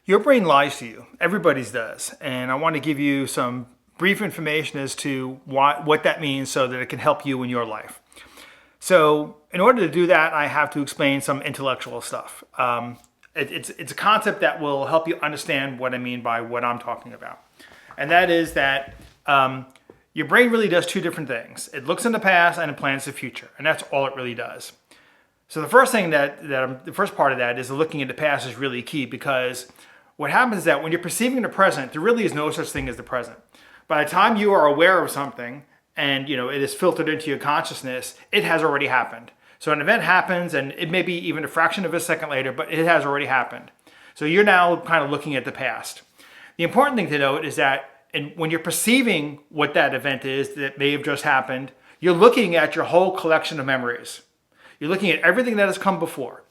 Your brain lies to you. Everybody's does. And I want to give you some brief information as to what that means so that it can help you in your life. So in order to do that, I have to explain some intellectual stuff. It's a concept that will help you understand what I mean by what I'm talking about. And that is that your brain really does two different things. It looks in the past and it plans the future. And that's all it really does. So the first thing the first part of that is looking at the past is really key, because what happens is that when you're perceiving the present, there really is no such thing as the present. By the time you are aware of something and it is filtered into your consciousness, it has already happened. So an event happens, and it may be even a fraction of a second later, but it has already happened. So you're now kind of looking at the past. The important thing to note is that when you're perceiving what that event is that may have just happened, you're looking at your whole collection of memories. You're looking at everything that has come before.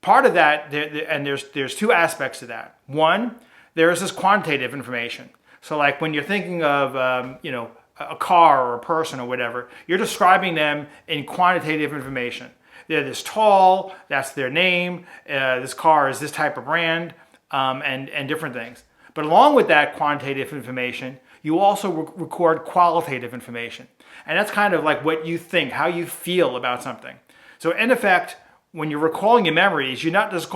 Part of that, and there's two aspects to that. One, there is this quantitative information. So like when you're thinking of a car or a person or whatever, you're describing them in quantitative information. They're this tall, that's their name, this car is this type of brand, and different things. But along with that quantitative information, you also record qualitative information. And that's kind of like what you think, how you feel about something. So in effect, when you're recalling your memories, you're not just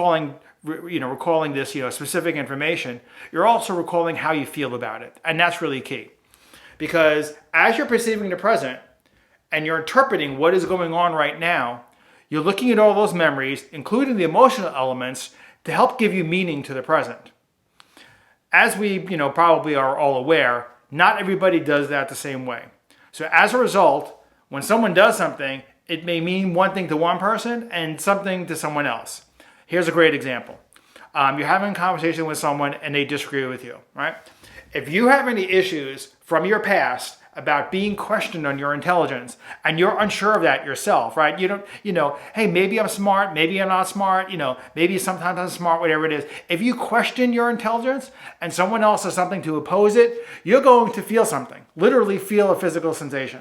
recalling this specific information. You're also recalling how you feel about it, and that's really key. Because as you're perceiving the present and you're interpreting what is going on right now, you're looking at all those memories, including the emotional elements, to help give you meaning to the present. As we probably are all aware, not everybody does that the same way. So as a result, when someone does something, it may mean one thing to one person and something to someone else. Here's a great example. You're having a conversation with someone and they disagree with you, right? If you have any issues from your past about being questioned on your intelligence and you're unsure of that yourself, right? Hey, maybe I'm smart, maybe I'm not smart, maybe sometimes I'm smart, whatever it is. If you question your intelligence and someone else says something to oppose it, you're going to feel something, literally feel a physical sensation.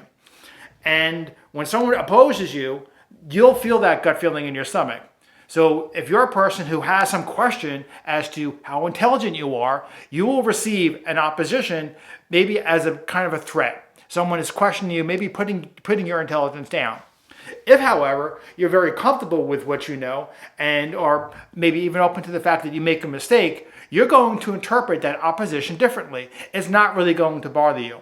And when someone opposes you, you'll feel that gut feeling in your stomach. So if you're a person who has some question as to how intelligent you are, you will receive an opposition maybe as a kind of a threat. Someone is questioning you, maybe putting your intelligence down. If, however, you're very comfortable with what you know and or maybe even open to the fact that you make a mistake, you're going to interpret that opposition differently. It's not really going to bother you.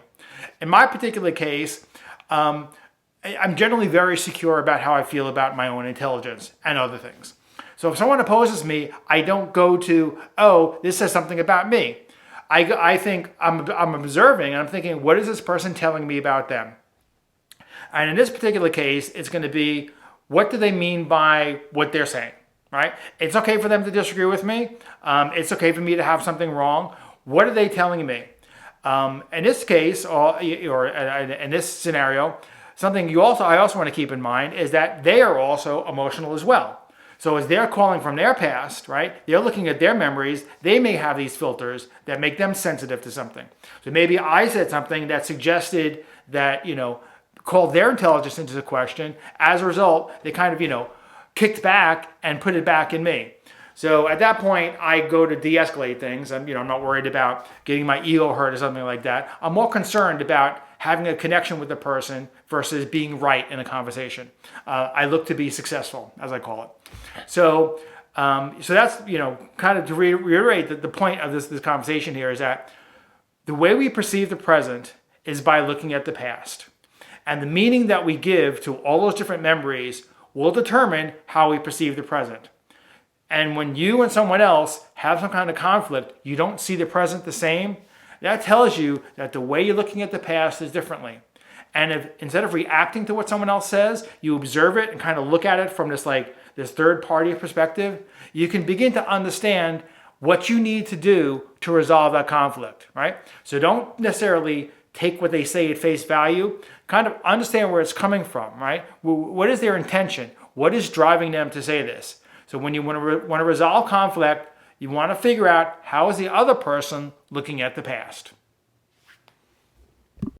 In my particular case, I'm generally very secure about how I feel about my own intelligence and other things. So if someone opposes me, I don't go to, oh, this says something about me. I think I'm observing and I'm thinking, what is this person telling me about them? And in this particular case, it's going to be, what do they mean by what they're saying, right? It's okay for them to disagree with me. It's okay for me to have something wrong. What are they telling me? In this case, or in this scenario, something I also want to keep in mind is that they are also emotional as well. So as they're calling from their past, right, they're looking at their memories, they may have these filters that make them sensitive to something. So maybe I said something that suggested that, called their intelligence into the question. As a result, they kind of, kicked back and put it back in me. So at that point, I go to de-escalate things. I'm not worried about getting my ego hurt or something like that. I'm more concerned about having a connection with the person versus being right in a conversation. I look to be successful, as I call it. So that's, kind of to reiterate that the point of this conversation here is that the way we perceive the present is by looking at the past. And the meaning that we give to all those different memories will determine how we perceive the present. And when you and someone else have some kind of conflict, you don't see the present the same, that tells you that the way you're looking at the past is differently. And if instead of reacting to what someone else says, you observe it and kind of look at it from this third party perspective, you can begin to understand what you need to do to resolve that conflict, right? So don't necessarily take what they say at face value, kind of understand where it's coming from, right? What is their intention? What is driving them to say this? So when you want to resolve conflict, you want to figure out how is the other person looking at the past.